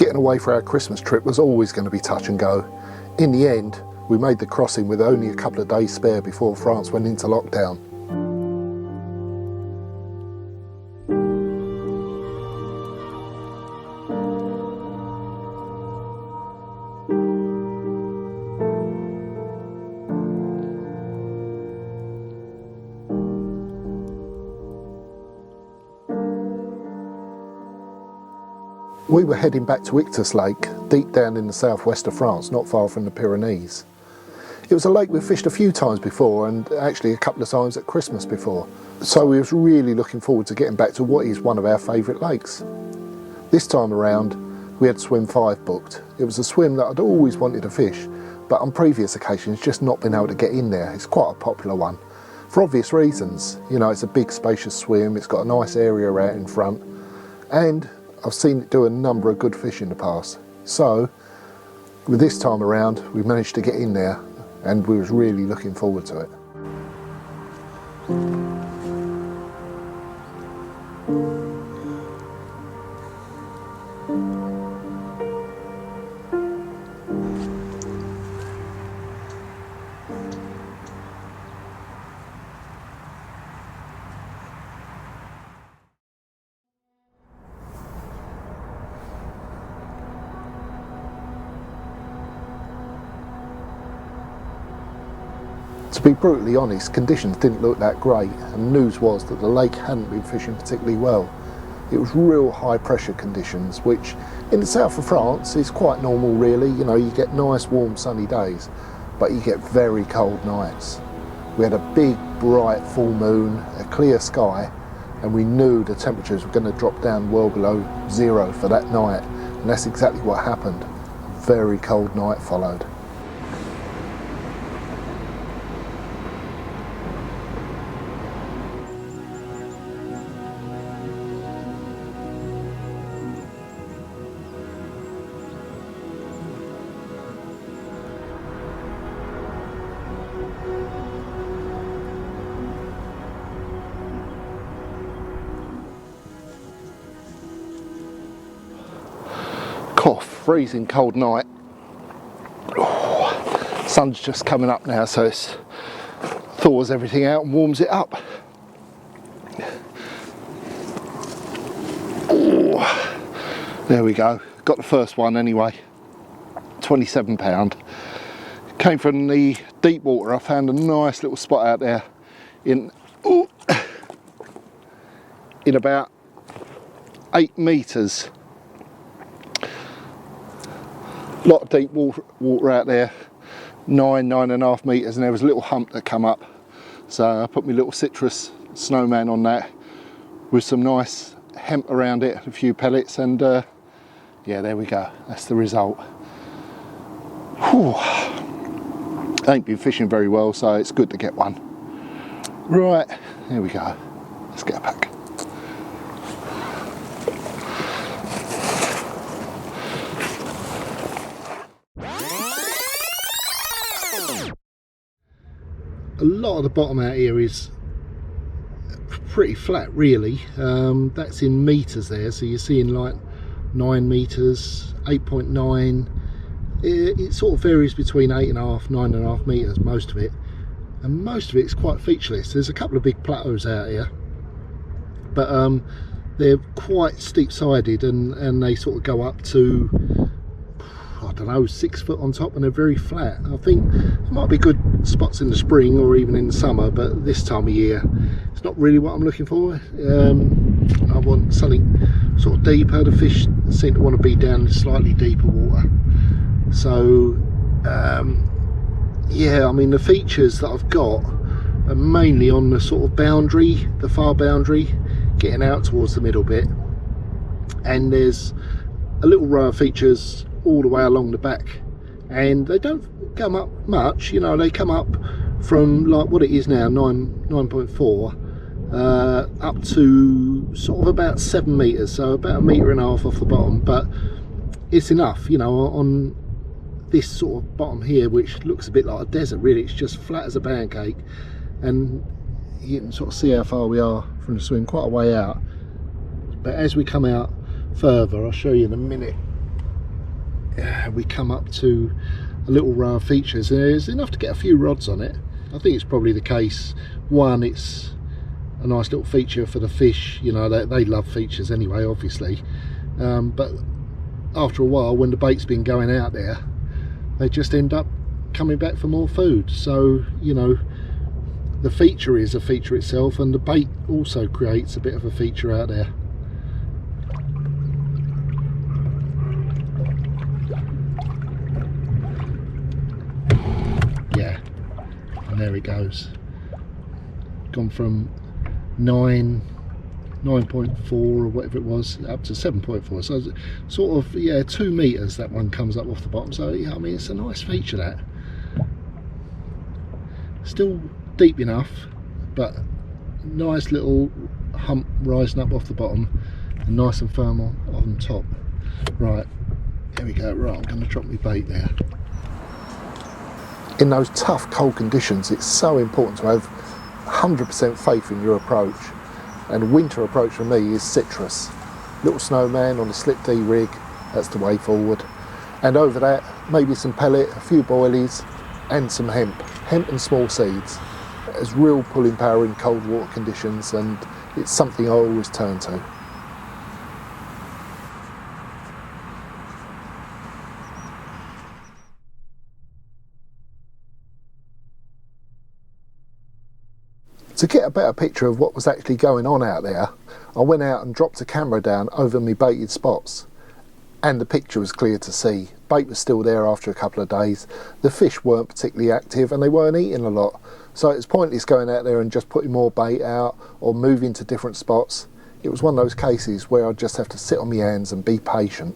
Getting away for our Christmas trip was always going to be touch and go. In the end, we made the crossing with only a couple of days spare before France went into lockdown. We were heading back to Iktus Lake, deep down in the southwest of France, not far from the Pyrenees. It was a lake we've fished a few times before, and actually a couple of times at Christmas before. So we was really looking forward to getting back to what is one of our favourite lakes. This time around, we had swim 5 booked. It was a swim that I'd always wanted to fish, but on previous occasions just not been able to get in there. It's quite a popular one, for obvious reasons. You know, it's a big spacious swim, it's got a nice area out in front, and I've seen it do a number of good fish in the past. So, with this time around, we managed to get in there and we was really looking forward to it. To be brutally honest, conditions didn't look that great, and news was that the lake hadn't been fishing particularly well. It was real high pressure conditions, which in the south of France is quite normal really. You know, you get nice warm sunny days, but you get very cold nights. We had a big bright full moon, a clear sky, and we knew the temperatures were going to drop down well below 0 for that night, and that's exactly what happened. A very cold night followed. Freezing cold night. Oh, sun's just coming up now, so it thaws everything out and warms it up. Oh, there we go. Got the first one anyway. 27 pound. Came from the deep water. I found a nice little spot out there in about 8 meters. Lot of deep water out there, 9.5 meters, and there was a little hump that come up. So I put my little citrus snowman on that with some nice hemp around it, a few pellets, and yeah, there we go. That's the result. Whew. I ain't been fishing very well, so it's good to get one. Right, here we go. Let's get back. A lot of the bottom out here is pretty flat really. That's in meters there, so you're seeing like 9 meters, 8.9. It sort of varies between 8.5, 9.5 meters, most of it, and most of it's quite featureless. There's a couple of big plateaus out here, but they're quite steep sided, and they sort of go up to, I don't know, 6 foot on top, and they're very flat. I think there might be good spots in the spring or even in the summer, but this time of year it's not really what I'm looking for. I want something sort of deeper. The fish seem to want to be down in slightly deeper water. So yeah, I mean, the features that I've got are mainly on the sort of boundary, the far boundary, getting out towards the middle bit, and there's a little row of features all the way along the back, and they don't come up much. You know, they come up from like what it is now, 9.4 up to sort of about 7 meters, so about 1.5 meters off the bottom, but it's enough. You know, on this sort of bottom here, which looks a bit like a desert really, it's just flat as a pancake, and you can sort of see how far we are from the swim, quite a way out. But as we come out further, I'll show you in a minute, we come up to a little row of features. There's enough to get a few rods on it. I think it's probably the case. One, it's a nice little feature for the fish, you know, they love features anyway, obviously, but after a while, when the bait's been going out there, they just end up coming back for more food. So, you know, the feature is a feature itself, and the bait also creates a bit of a feature out there. Yeah, and there it goes. Gone from 9.4 or whatever it was up to 7.4, so sort of, yeah, 2 meters that one comes up off the bottom. So yeah, I mean, it's a nice feature, that. Still deep enough, but nice little hump rising up off the bottom and nice and firm on top. Right, here we go. Right, I'm going to drop my bait there. In those tough cold conditions, it's so important to have 100% faith in your approach, and winter approach for me is citrus. Little snowman on a slip D rig, that's the way forward, and over that maybe some pellet, a few boilies and some hemp and small seeds. There's real pulling power in cold water conditions, and it's something I always turn to. To get a better picture of what was actually going on out there, I went out and dropped a camera down over my baited spots, and the picture was clear to see. Bait was still there after a couple of days, the fish weren't particularly active and they weren't eating a lot, so it was pointless going out there and just putting more bait out or moving to different spots. It was one of those cases where I'd just have to sit on my hands and be patient.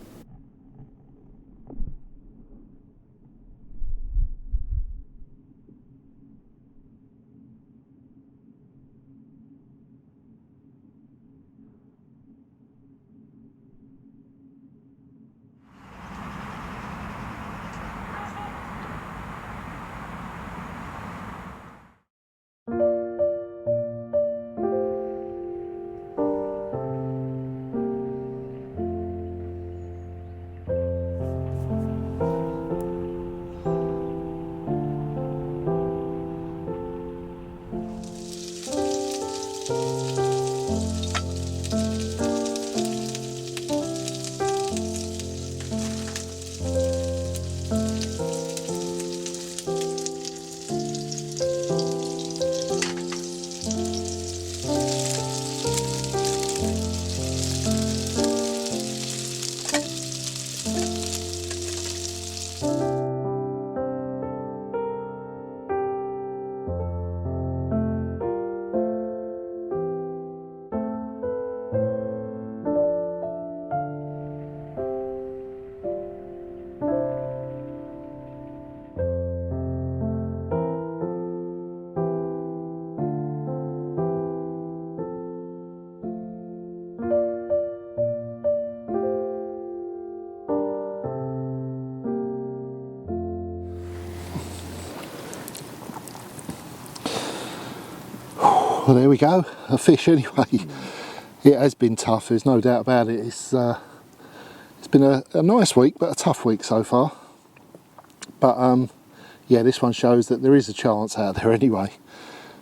Well, there we go, a fish anyway. It has been tough, there's no doubt about it. It's been a nice week, but a tough week so far. But yeah, this one shows that there is a chance out there anyway.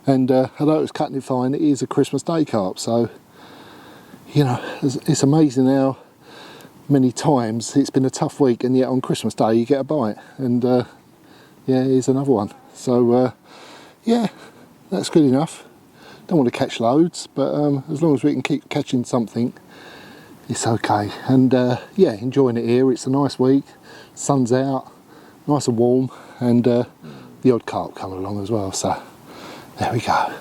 And although it was cutting it fine, it is a Christmas Day carp, so you know, it's amazing how many times it's been a tough week and yet on Christmas Day you get a bite. And yeah, here's another one. So yeah, that's good enough. Don't want to catch loads, but as long as we can keep catching something, it's okay. And yeah, enjoying it here. It's a nice week, sun's out, nice and warm, and the odd carp coming along as well. So there we go.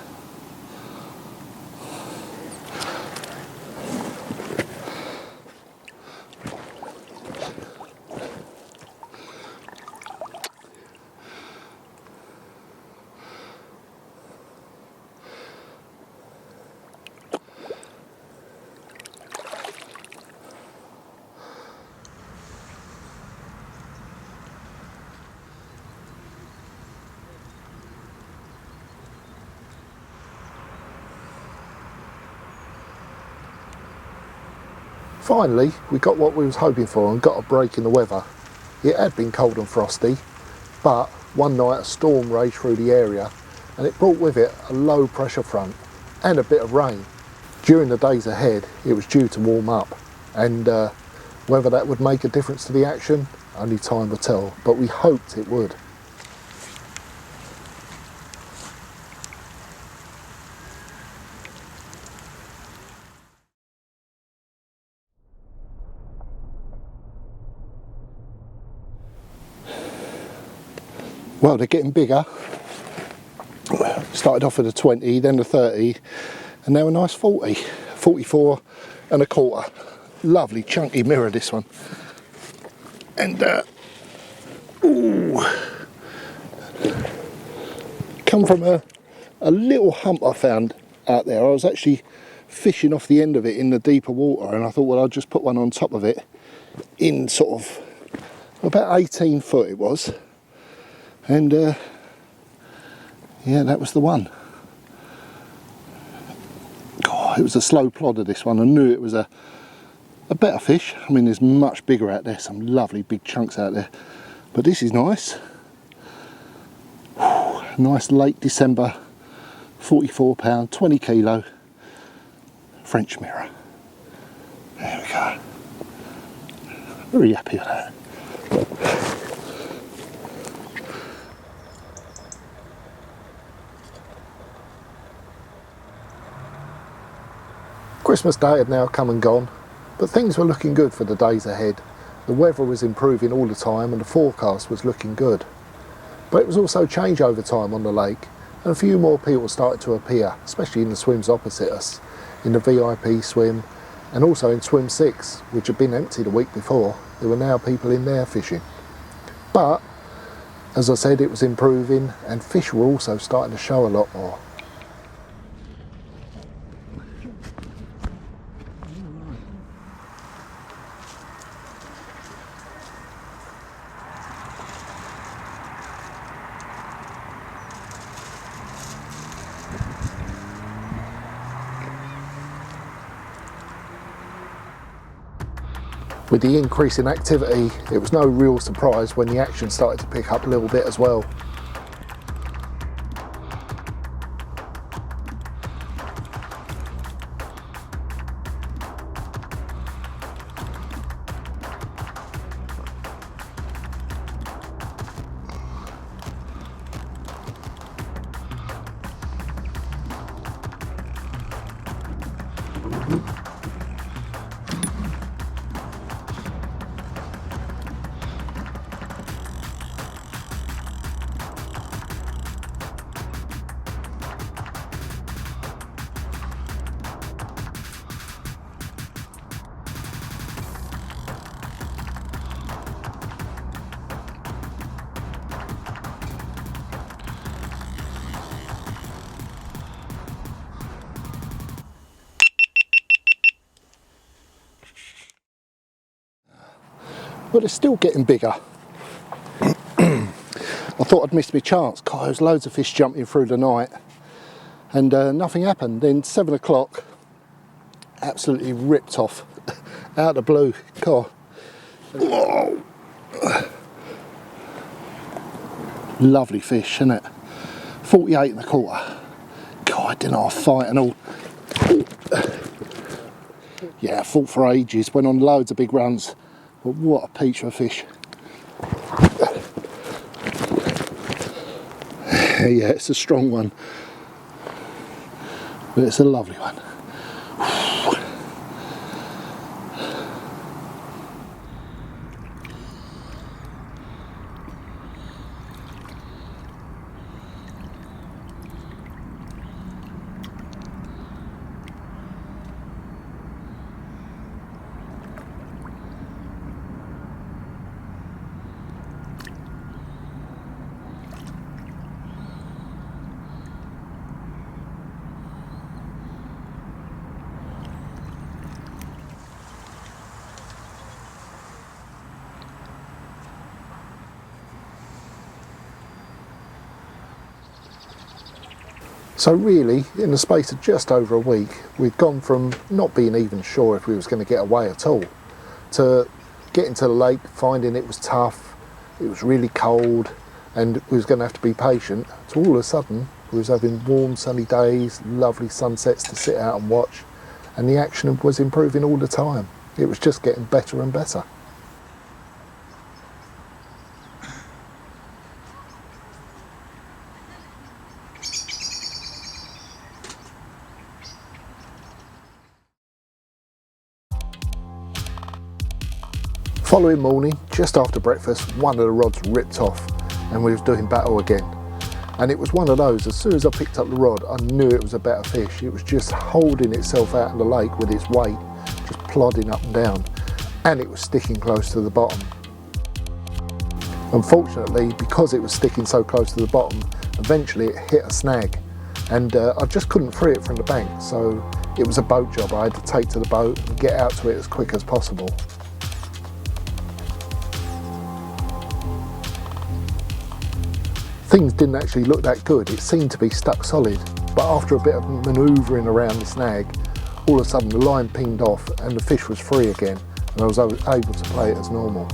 Finally, we got what we was hoping for and got a break in the weather. It had been cold and frosty, but one night a storm raged through the area and it brought with it a low pressure front and a bit of rain. During the days ahead it was due to warm up, and whether that would make a difference to the action, only time will tell, but we hoped it would. Well, they're getting bigger. Started off at a 20, then a 30, and now a nice 40. 44 and a quarter. Lovely chunky mirror, this one. And ooh, come from a little hump I found out there. I was actually fishing off the end of it in the deeper water, and I thought, well, I'll just put one on top of it in sort of about 18 foot it was. And yeah, that was the one. God, it was a slow plodder, this one. I knew it was a better fish. I mean, there's much bigger out there, some lovely big chunks out there, but this is nice. Nice late December, 44 pound, 20 kilo French mirror. There we go. Very happy with that. Christmas Day had now come and gone, but things were looking good for the days ahead. The weather was improving all the time and the forecast was looking good. But it was also changeover time on the lake, and a few more people started to appear, especially in the swims opposite us, in the VIP swim, and also in swim 6, which had been empty the week before. There were now people in there fishing. But, as I said, it was improving, and fish were also starting to show a lot more. With the increase in activity, it was no real surprise when the action started to pick up a little bit as well. But it's still getting bigger. I thought I'd missed my chance. God, there was loads of fish jumping through the night, and nothing happened. Then 7 o'clock, absolutely ripped off out of the blue. God. Whoa. Lovely fish, isn't it? 48 and a quarter. God, I didn't half fight and all. Yeah, I fought for ages, went on loads of big runs. But what a peach of a fish. Yeah, it's a strong one, but it's a lovely one. So really, in the space of just over a week, we'd gone from not being even sure if we was going to get away at all, to getting to the lake, finding it was tough, it was really cold and we was going to have to be patient. So all of a sudden we was having warm sunny days, lovely sunsets to sit out and watch, and the action was improving all the time. It was just getting better and better. Following morning, just after breakfast, one of the rods ripped off and we was doing battle again. And it was one of those, as soon as I picked up the rod, I knew it was a better fish. It was just holding itself out in the lake with its weight, just plodding up and down. And it was sticking close to the bottom. Unfortunately, because it was sticking so close to the bottom, eventually it hit a snag. And I just couldn't free it from the bank. So it was a boat job. I had to take to the boat and get out to it as quick as possible. Things didn't actually look that good. It seemed to be stuck solid, but after a bit of manoeuvring around the snag, all of a sudden the line pinged off and the fish was free again, and I was able to play it as normal.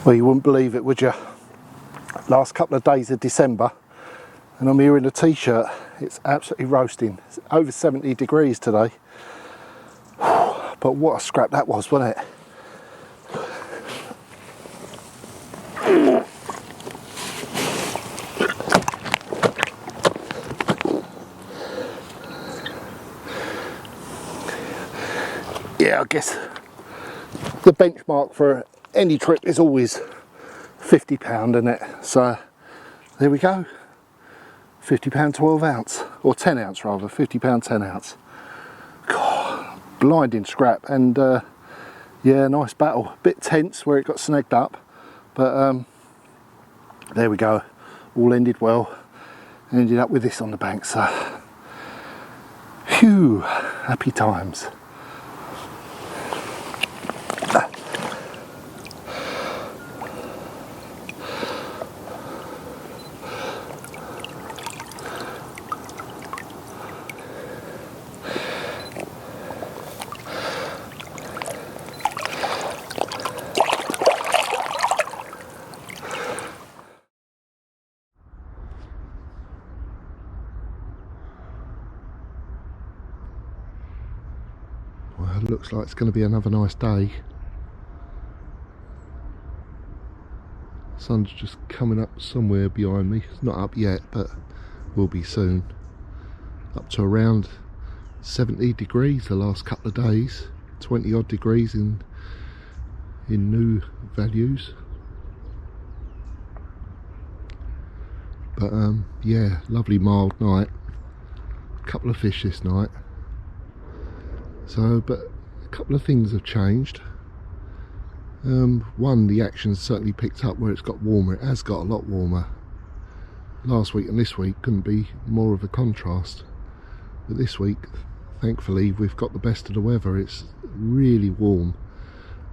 Well, you wouldn't believe it, would you? Last couple of days of December and I'm here in a t-shirt. It's absolutely roasting. It's over 70 degrees today. But what a scrap that was, wasn't it? Yeah, I guess the benchmark for any trip is always £50, isn't it? So there we go, £50 12 ounce, or 10 ounce rather, £50 10 ounce. God, blinding scrap, and yeah, nice battle. Bit tense where it got snagged up, but there we go, all ended well. Ended up with this on the bank, so phew, happy times. Well, it looks like it's going to be another nice day. Sun's just coming up somewhere behind me. It's not up yet, but will be soon. Up to around 70 degrees the last couple of days. 20 odd degrees in new values. But yeah, lovely mild night. Couple of fish this night. So, but a couple of things have changed. One, the action's certainly picked up where it's got warmer. It has got a lot warmer. Last week and this week couldn't be more of a contrast. But this week, thankfully, we've got the best of the weather. It's really warm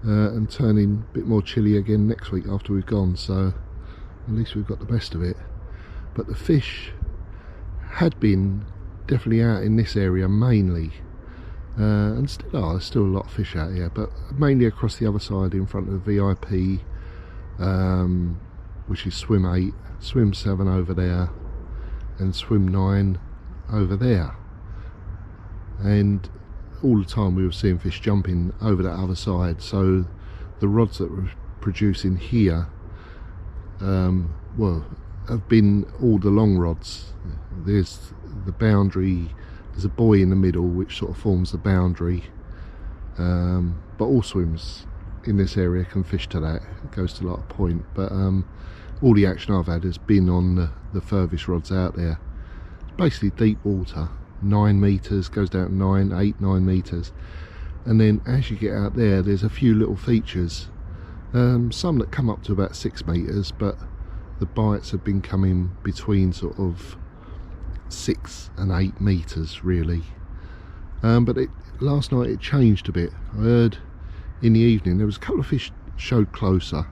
and turning a bit more chilly again next week after we've gone. So at least we've got the best of it. But the fish had been definitely out in this area mainly. And still are, there's still a lot of fish out here, but mainly across the other side in front of the VIP, which is swim 8, swim 7 over there, and swim 9 over there. And all the time we were seeing fish jumping over that other side, so the rods that were producing here, well, have been all the long rods. There's the boundary. There's a buoy in the middle which sort of forms the boundary, but all swims in this area can fish to that. It goes to like a point, but all the action I've had has been on the furthest rods out there. It's basically deep water, 9 meters, goes down to 9, 8, 9 meters, and then as you get out there, there's a few little features, some that come up to about 6 meters, but the bites have been coming between sort of 6 and 8 meters really. But last night it changed a bit. I heard in the evening there was a couple of fish showed closer,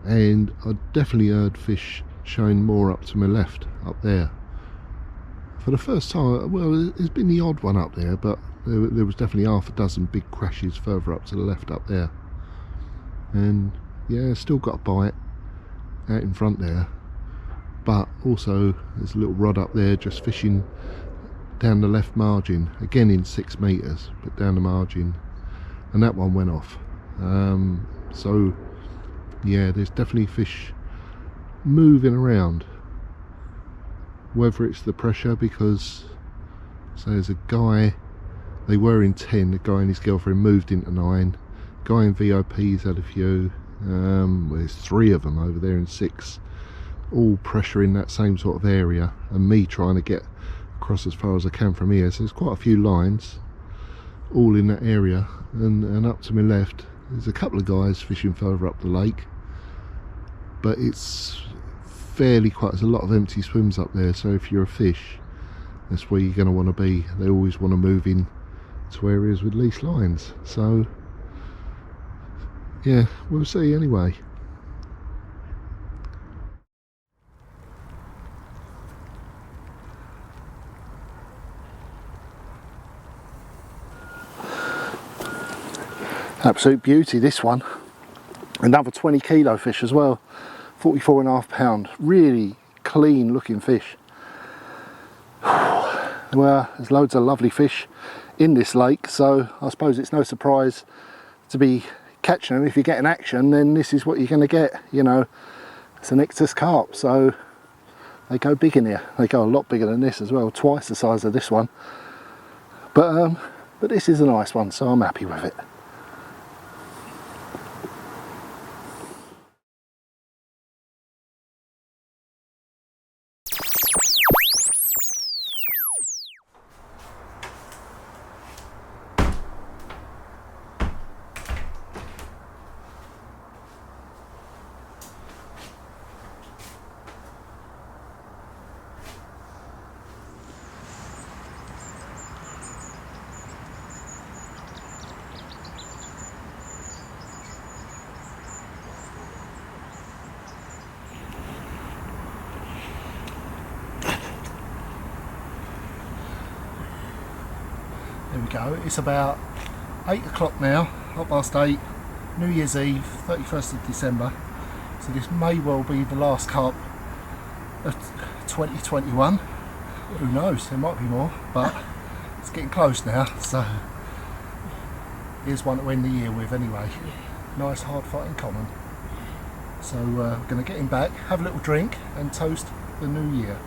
and I definitely heard fish showing more up to my left up there. For the first time, well, there's been the odd one up there, but there was definitely half a dozen big crashes further up to the left up there. And yeah, still got a bite out in front there, but also there's a little rod up there just fishing down the left margin, again in 6 meters, but down the margin, and that one went off. So yeah, there's definitely fish moving around, whether it's the pressure, because so there's a guy, they were in 10, the guy and his girlfriend moved into 9, guy in VIP's had a few, there's 3 of them over there in 6, all pressure in that same sort of area, and me trying to get across as far as I can from here. So there's quite a few lines all in that area, and up to my left there's a couple of guys fishing further up the lake, but it's fairly quiet. There's a lot of empty swims up there, so if you're a fish, that's where you're going to want to be. They always want to move in to areas with least lines, so yeah, we'll see anyway. Absolute beauty, this one. Another 20 kilo fish as well, 44.5 pound, really clean looking fish. Well, there's loads of lovely fish in this lake, so I suppose it's no surprise to be catching them. If you get an action, then this is what you're going to get, you know. It's an Iktus carp, so they go big in here. They go a lot bigger than this as well, twice the size of this one. But this is a nice one, so I'm happy with it. There we go, it's about 8 o'clock now, 8:30, New Year's Eve, 31st of December. So this may well be the last carp of 2021. Who knows, there might be more, but it's getting close now. So here's one to end the year with anyway. Nice hard fighting common. So we're going to get him back, have a little drink and toast the new year.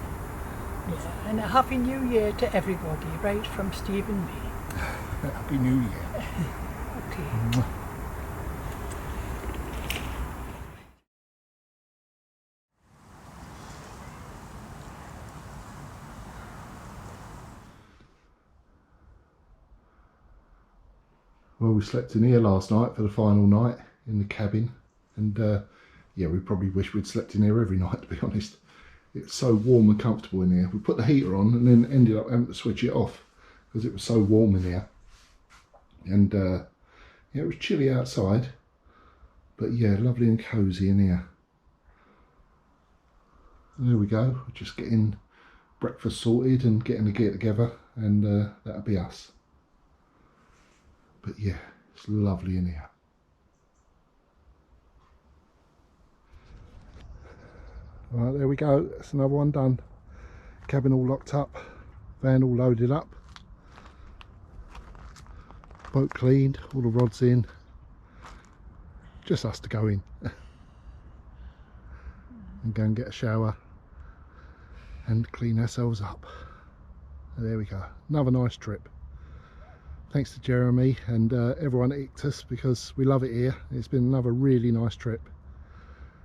Yeah, and a happy new year to everybody, right from Steve and me. Happy New Year. Okay. Well, we slept in here last night for the final night in the cabin, and yeah, we probably wish we'd slept in here every night, to be honest. It's so warm and comfortable in here. We put the heater on and then ended up having to switch it off because it was so warm in here. And yeah, it was chilly outside, but yeah, lovely and cosy in here. There we go, we're just getting breakfast sorted and getting the gear together, and that'll be us. But yeah, it's lovely in here. Right, there we go, that's another one done. Cabin all locked up, van all loaded up. Boat cleaned, all the rods in, just us to go in and go and get a shower and clean ourselves up. There we go, another nice trip. Thanks to Jeremy and everyone at Iktus, because we love it here. It's been another really nice trip,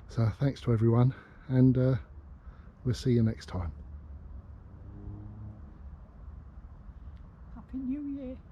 so thanks to everyone, and we'll see you next time. Happy New Year.